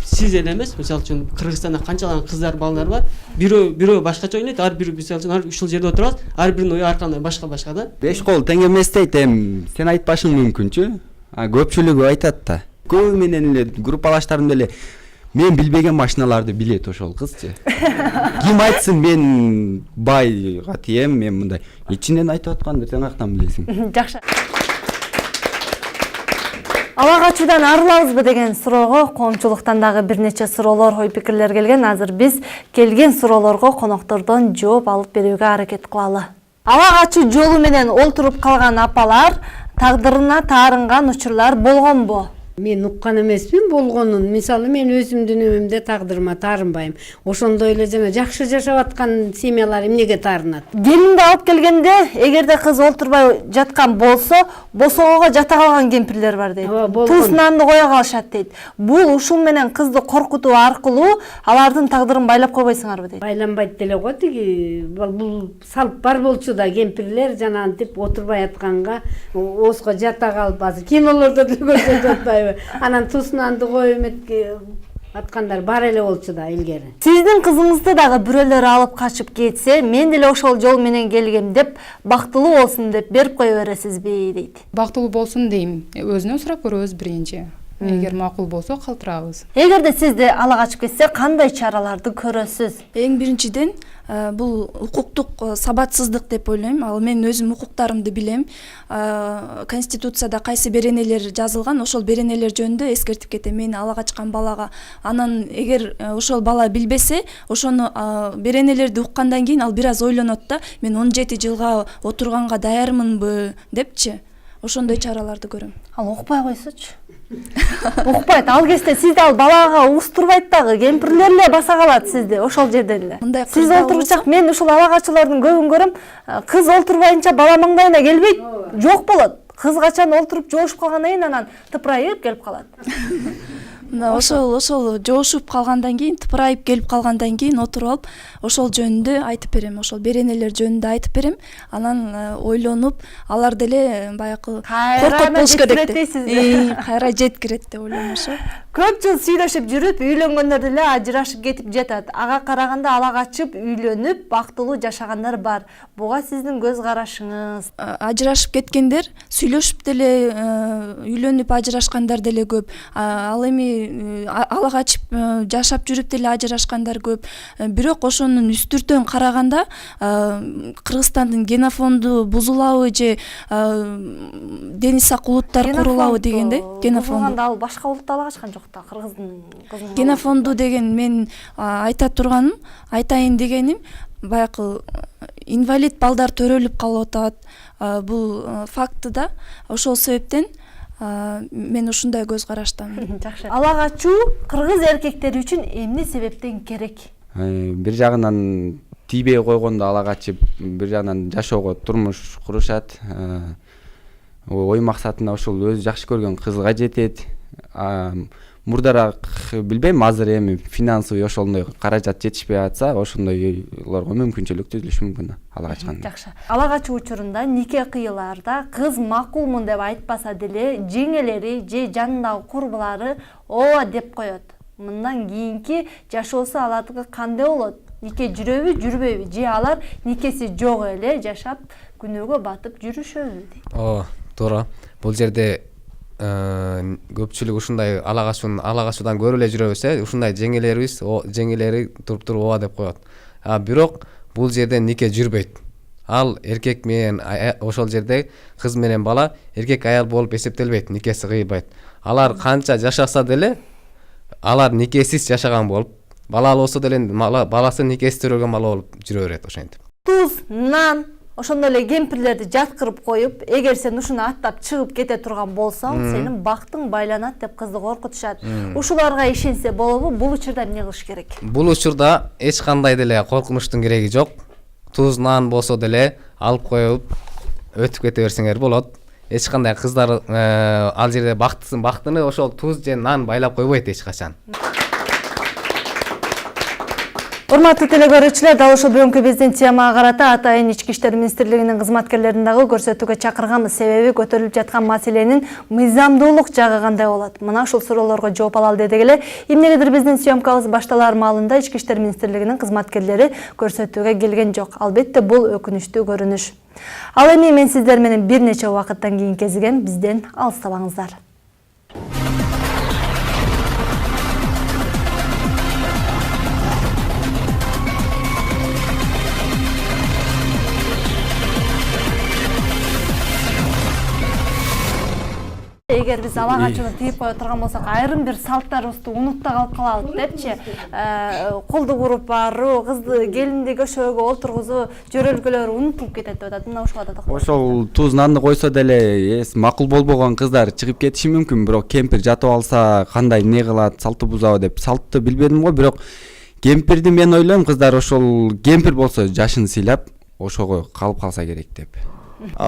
Сиз эле эмес, мисалы үчүн Кыргызстанда канчалаган кыздар балдар бар. Бирөө башкача ойлойт, ар бири мисалы үчүн ушул жерде отурабыз, ар биринин ою ар кандай башка да. 5 кол тең эмес дейт, сен айтпашың мүмкүнчү. Көпчүлүгү айтат да. Көбү менен эле группалаштарым деле мен билбеген машиналарды билет ошол кызчы. Ким айтсын мен байга тием, мен мындай. Ичинен айтып атканды сен каяктан билесиң? Жакшы. Ала качуудан арылабызбы деген суроого коомчулуктан дагы бир нече суроолор, ой пикирлер келген. Азыр биз келген суроолорго коноктордон жооп алып берүүгө аракет кылалы. Ала качуу жолу менен олтуруп калган апалар тагдырына таарынган учурлар болгонбу? Мен уккан эмесмин болгонун. Мисалы мен өзүмдүн өмүмдө тагдырыма таарынбайм. Ошондой эле жана жакшы жашап аткан семьялар эмнеге таарынат? Келинди алып келгенде, эгерде кыз олтурбай жаткан болсо, босоого жата калган кемпирлер бар дейт. Туусунанды кое калышат дейт. Бул ушул менен кызды коркутуу аркылуу алардын тагдырын байлап койбойсуңарбы дейт. Байланбайт деле го тиги. Бул салт бар болчу да, кемпирлер жана антип отурбай атканга, оско жата калып, азыр кинолордо деле көрсөтөт. Анан туусунанды коюп эметке аткандар бар эле болчу да илгери. Сиздин кызыңызды дагы бирөөлөр алып качып кетсе, мен деле ошол жол менен келгем деп, бактылуу болсун деп берип кое бересизби дейт. Бактылуу болсун дейм. Өзүнөн сурап көрөбүз биринчи. Эгер макул болсо калтырабыз. Эгерде сизди ала качып кетсе, кандай чараларды көрөсүз? Эң биринчиден бул укуктук сабатсыздык деп ойлойм. Ал мен өзүм укуктарымды билем. Конституцияда кайсы беренелер жазылган, ошол беренелер жөнүндө эскертип кетем. Мени ала качкан балага. Анан эгер ошол бала билбесе, ошону беренелерди уккандан кийин ал бир аз ойлонот да, мен 17 жылга отурганга даярмынбы депчи. Ошондой чараларды көрөм. Ал укпай койсочу. Укпайт. Ал кезде сизди ал балага угустурбайт дагы, кемпирлер эле баса калат сизди ошол жерден эле. Сиз олтурчак, мен ушул ала качуулардын көбүн көрөм, кыз олтурбайынча бала маңдайына келбейт, жок болот. Кыз качан олтуруп жоошуп калгандан кийин анан тыпырайып келип калат. Ошол жоошуп калгандан кийин, тыпырайып келип калгандан кийин отуруп алып, ошол жөнүндө айтып берем, ошол беренелер жөнүндө айтып берем. Анан ойлонуп, алар деле баягы коркот болуш керек деп. Кайра жеткирет деп ойлойм ошо. Көп жыл сүйлөшүп жүрүп, үйлөнгөндөр деле ажырашып кетип жатат. Ага караганда ала качып, үйлөнүп, бактылуу жашагандар бар. Буга сиздин көз карашыңыз? Ажырашып кеткендер, сүйлөшүп деле үйлөнүп ажырашкандар деле көп. Ал эми ала качып жашап жүрүп деле ажырашкандар көп. Бирок ошонун үстүртөн караганда Кыргызстандын генофонду бузулабы же дени сак улуттар курулабы дегенде, генофонд ал башка улутта ала качкан жок да, Кыргыздын кызын. Генофонду деген мен айтайын дегеним, баягы инвалид балдар төрөлүп калып атат. Бул факты да. Ошол себептен мен ушундай көз караштамын. Жакшы. Ала качуу кыргыз эркектери үчүн эмне себептен керек? Бир жагынан тийбей койгондо ала качып, бир жагынан жашоого турмуш курушат. Ой максатына ошол өзү жакшы көргөн кызга жетет. Мурдараак билбейм, азыр эми финансовый ошондой каражат жетишпей атса, ошондойлорго мүмкүнчүлүк түзүлүшү мүмкүн ала качканда. Жакшы. Ала качуу учурунда нике кыйларда кыз макулмун деп айтпаса деле, жеңелери же жанындагы курбулары ооба деп коет. Мындан кийинки жашоосу алардыгы кандай болот? Нике жүрөбү, жүрбөйбү? Же алар никеси жок эле жашап, күнөөгө батып жүрүшөбү дейт. Туура. Бул жерде көпчүлүк ушундай ала качуудан көрүп эле жүрөбүз, ушундай жеңелери туруп ооба деп коет. Бирок бул жерде нике жүрбөйт. Ал эркек менен ошол жерде кыз менен бала эркек аял болуп эсептелбейт, никеси кыйылбайт. Алар канча жашаса деле, алар никесиз жашаган болуп, балалы болсо деле баласы никесиз төрөлгөн бала болуп жүрө берет ошентип. Туз, нан, Ошондой эле кемпирлерди жаткырып коюп, эгер сен ушуну аттап чыгып кете турган болсоң, сенин бактың байланат деп кызды коркутушат. Ушуларга ишенсе болобу? Бул учурда эмне кылыш керек? Бул учурда эч кандай деле коркунучтун кереги жок. Туз нан болсо деле алып коюп өтүп кете берсеңер болот. Эч кандай кыздар ал жерде бактыны ошол туз же нан байлап койбойт эч качан. Урматтуу телекөрүүчүлөр, дал ушул бүгүнкү биздин темага карата Атайын Ички иштер министрлигинин кызматкерлерин дагы көрсөтүүгө чакырганбыз. Себеби көтөрүлүп жаткан маселенин мыйзамдуулук жагы кандай болот? Мына ушул суроолорго жооп алалы дедик эле. Эмнегедир биздин съемкабыз башталар маалында Ички иштер министрлигинин кызматкерлери көрсөтүүгө келген жок. Албетте бул өкүнүчтүү көрүнүш. Ал эми мен сиздер менен бир нече убакыттан кийин кезигем. Бизден алыстабаңыздар. Эгер биз ала качууну тыйып кое турган болсок, айрым бир салттарыбызды унутта калып калабыз депчи. Колду уруп баруу, кызды келинди көшөгө олтургузуу жөрөлгөлөр унутулуп кетет деп атат. Мына ушуга да токтолот. Ошол туз нанды койсо деле макул болбогон кыздар чыгып кетиши мүмкүн, бирок кемпир жатып алса кандай эмне кылат, салтты бузабы деп. Салтты билбедим го, бирок кемпирди мен ойлойм, кыздар ошол кемпир болсо жашын сыйлап ошого калып калса керек деп.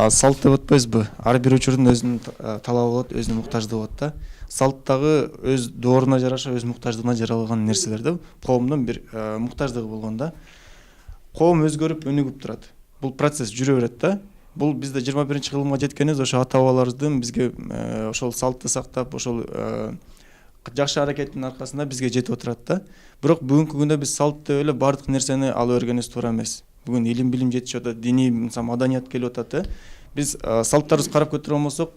Салт деп атпайбызбы? Ар бир учурдун өзүнүн талабы болот, өзүнүн муктаждыгы болот да. Салт дагы өз дооруна жараша, өз муктаждыгына жаралган нерселер да. Коомдун бир муктаждыгы болгондо коом өзгөрүп, өнүгүп турат. Бул процесс жүрө берет да. Бул бизде 21-кылымга жеткенибиз ошо ата бабаларыбыздын бизге ошол салтты сактап, ошол жакшы аракеттин аркасында бизге жетип отурат да. Бирок бүгүнкү күндө биз салт деп эле бардык нерсени алып өргөнүбүз туура эмес. Бүгүн илим билим жетишип атат, диний маданият келип атат. Биз салттарыбызды карап көтөргөн болсок,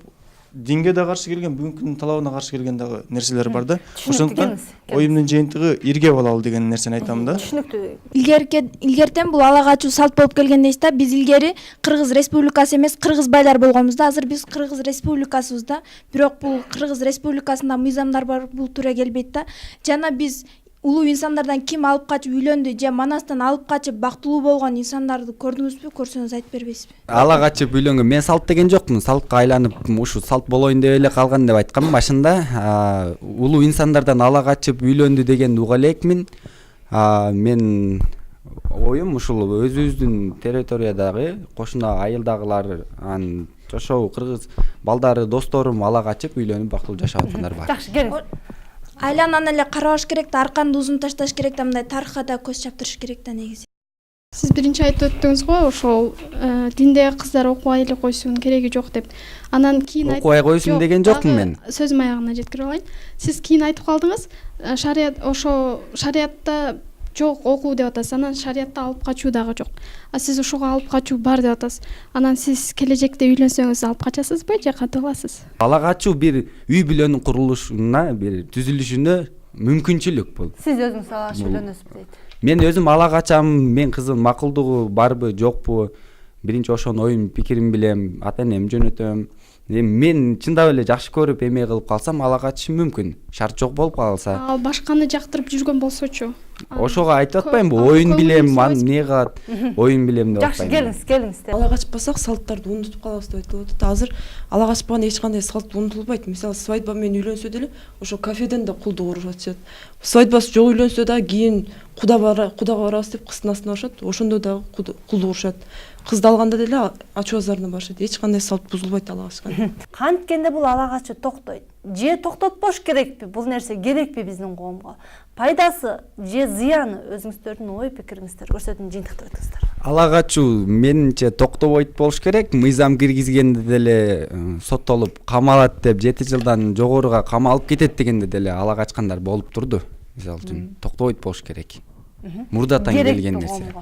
динге да каршы келген, бүгүнкүнүн талабына каршы келген дагы нерселер бар да. Ошондуктан оюмдун жыйынтыгы ирге алалы деген нерсени айтам да. Түшүнүктүү. Илгертен бул ала качуу салт болуп келген дейсиз да. Биз илгери Кыргыз Республикасы эмес, кыргыз байлар болгонбуз да. Азыр биз Кыргыз Республикасыбыз да. Бирок бул Кыргыз Республикасында мыйзамдар бар, бул туура келбейт да. Жана биз улуу инсандардан ким алып качып үйлөндү же манастан алып качып бактылуу болгон инсандарды көрдүңүзбү? Көрсөңүз айтып бербейсизби? Ала качып үйлөнгөн, мен салт деген жокмун. Салтка айланып, ушу салт болоюн деп эле калган деп айткам башында. Улуу инсандардан ала качып үйлөндү дегенди уга элекмин. Мен оюм ушул өзүбүздүн территориядагы кошуна айылдагылар, жашоо кыргыз балдары, досторум ала качып үйлөнүп бактылуу жашап аткандар бар. Жакшы, келиңиз. Айланан эле карабаш керек да, арканды узун ташташ керек да, мындай тарыхка да көз чаптырыш керек да негизи. Сиз биринчи айтып өттүңүз го, ошол динде кыздар окубай эле койсун, кереги жок деп. Анан кийин окубай койсун деген жокмун мен. Сөзүм аягына жеткирип алайын. Сиз кийин айтып калдыңыз, шариятта жок окуу деп атасыз, анан шариятта алып качуу дагы жок. Сиз ушуга алып качуу бар деп атасыз. Анан сиз келечекте үйлөнсөңүз алып качасызбы же кантип кыласыз? Ала качуу бир үй бүлөнүн курулушуна, бир түзүлүшүнө мүмкүнчүлүк бул. Сиз өзүңүз ала качып үйлөнөсүзбү дейт. Мен өзүм ала качам, мен кыздын макулдугу барбы, жокпу? Биринчи ошонун оюн пикирин билем, ата энем жөнөтөм. Мен чындап эле жакшы көрүп эме кылып калсам ала качышым мүмкүн. Шарт жок болуп калса. Ал башканы жактырып жүргөн болсочу? Ошого айтып атпаймынбы? Оюн билем, эмне кылат? Оюн билем деп атпаймынбы? Жакшы, келиңиз. Ала качпасак салттарды унутуп калабыз деп айтылып атат. Азыр ала качпаганда эч кандай салт унутулбайт. Мисалы свадьба менен үйлөнсө деле ошо кафеден да кулдук уруп атышат. Свадьбасы жок үйлөнсө да кийин кудага барабыз деп кыздын астына барышат. Ошондо да кулдук урушат. Кызды алганда деле ачуу азарына барышат. Эч кандай салт бузулбайт ала качканда. Канткенде бул ала качуу токтойт. Же токтотпош керекпи? Бул нерсе керекпи биздин коомго? Пайдасы же зыяны? Өзүңүздөрдүн ой пикириңиздерди көрсөтүүнү жыйынтыктап өтүңүздөр. Ала качуу менимче токтобойт болуш керек. Мыйзам киргизгенде деле соттолуп камалат деп 7 жылдан жогоруга камалып кетет дегенде деле ала качкандар болуп турду. Мисалы үчүн токтобойт болуш керек. Мурдатан келген нерсе.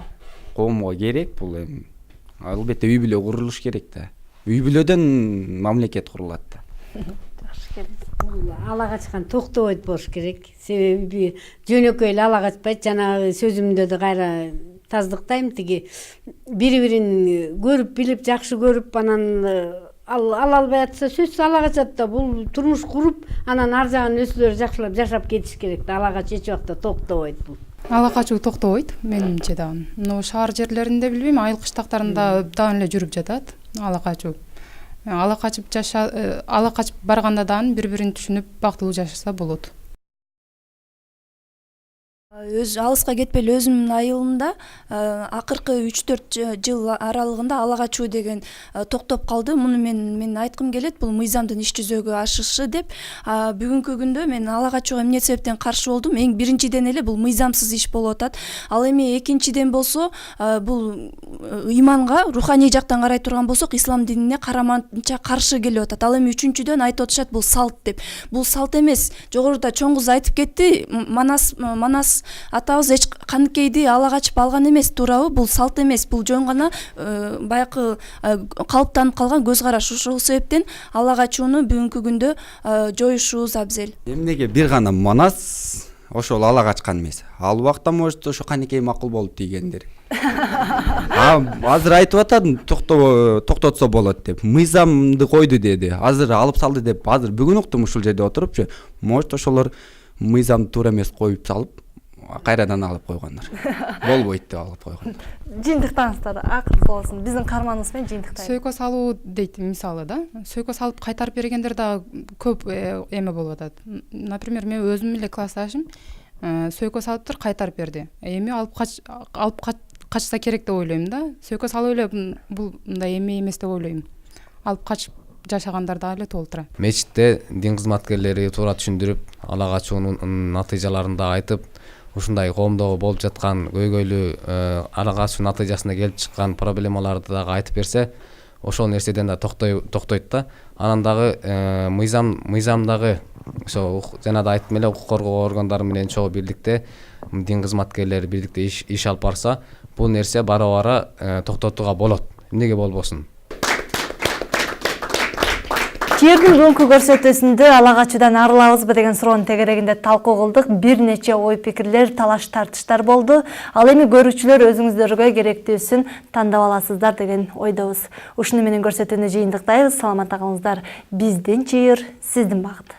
Коомго керек бул эми. Албетте үй бүлө курулуш керек да. Үй бүлөдөн мамлекет курулат да. Ала качкан токтобойт болуш керек. Себеби жөнөкөй эле ала качпайт. Жанагы сөзүмдө да кайра таздыктайм, тиги бири-бирин көрүп билип, жакшы көрүп, анан ала албай атса сөзсүз ала качат да. Бул турмуш куруп, анан ар жагын өзүлөрү жакшылап жашап кетиш керек да. Ала качуу эч убакта токтобойт бул. ала качуу токтобойт менимче дагы. Но шаар жерлеринде билбейм, айыл кыштактарында дагы эле жүрүп жатат ала качуу. Ала качып барганда дагы бири-бирин түшүнүп бактылуу жашаса болот. Алыска кетпей эле өзүмдүн айылымда акыркы 3-4 жыл аралыгында ала качуу деген токтоп калды. Муну мен айткым келет, бул мыйзамдын иш жүзөгө ашышы деп. Бүгүнкү күндө мен ала качууга эмне себептен каршы болдум? Эң биринчиден эле бул мыйзамсыз иш болуп атат. Ал эми экинчиден болсо бул ыйманга, руханий жактан карай турган болсок, ислам динине караманча каршы келип атат. Ал эми үчүнчүдөн айтып атышат бул салт деп. Бул салт эмес. Жогоруда чоң кыз айтып кетти, Манас атабыз эч каныкейди ала качып алган эмес, туурабы? Бул салт эмес, бул жөн гана баягы калыптанып калган көз караш. Ошол себептен ала качууну бүгүнкү күндө жоюшубуз абзел. Эмнеге бир гана Манас ошол ала качкан эмес? Ал убакта может ошо каныкей макул болуп тийгендир. Азыр айтып атат, токтотсо болот деп. Мыйзамды койду деди. Азыр алып салды деп. Азыр бүгүн уктум ушул жерде отурупчу. Может ошолор мыйзамды туура эмес коюп салып, кайрадан алып койгондар. Болбойт деп алып койгондар. Жыйынтыктаңыздар, акыркы болсун. Биздин каарманыбыз менен жыйынтыктайбыз. Сөйкө салуу дейт мисалы да. Сөйкө салып кайтарып бергендер да көп эме болуп атат. Например, мен өзүм эле классташым сөйкө салыптыр, кайтарып берди. Эми алып качса керек деп ойлойм да. Сөйкө салып эле бул мындай эме эмес деп ойлойм. Алып качып жашагандар да эле толтура. Мечитте дин кызматкерлери туура түшүндүрүп, ала качуунун натыйжаларын да айтып, ушундай коомдогу болуп жаткан көйгөйлүү ала качуу натыйжасында келип чыккан проблемаларды дагы айтып берсе, ошол нерседен да токтойт да. Анан дагы мыйзамдагы ошо жана да айттым эле, укук коргоо органдары менен чогуу бирдикте дин кызматкерлери бирдикте иш алып барса, бул нерсе бара токтотууга болот. Эмнеге болбосун? Чийирдин бүгүнкү көрсөтүүсүндө ала качуудан арылабызбы деген суроонун тегерегинде талкуу кылдык. Бир нече ой пикирлер, талаш тартыштар болду. Ал эми көрүүчүлөр өзүңүздөргө керектүүсүн тандап аласыздар деген ойдобуз. Ушуну менен көрсөтүүнү жыйынтыктайбыз. Саламатта калыңыздар. Биздин чыйыр, сиздин багыт.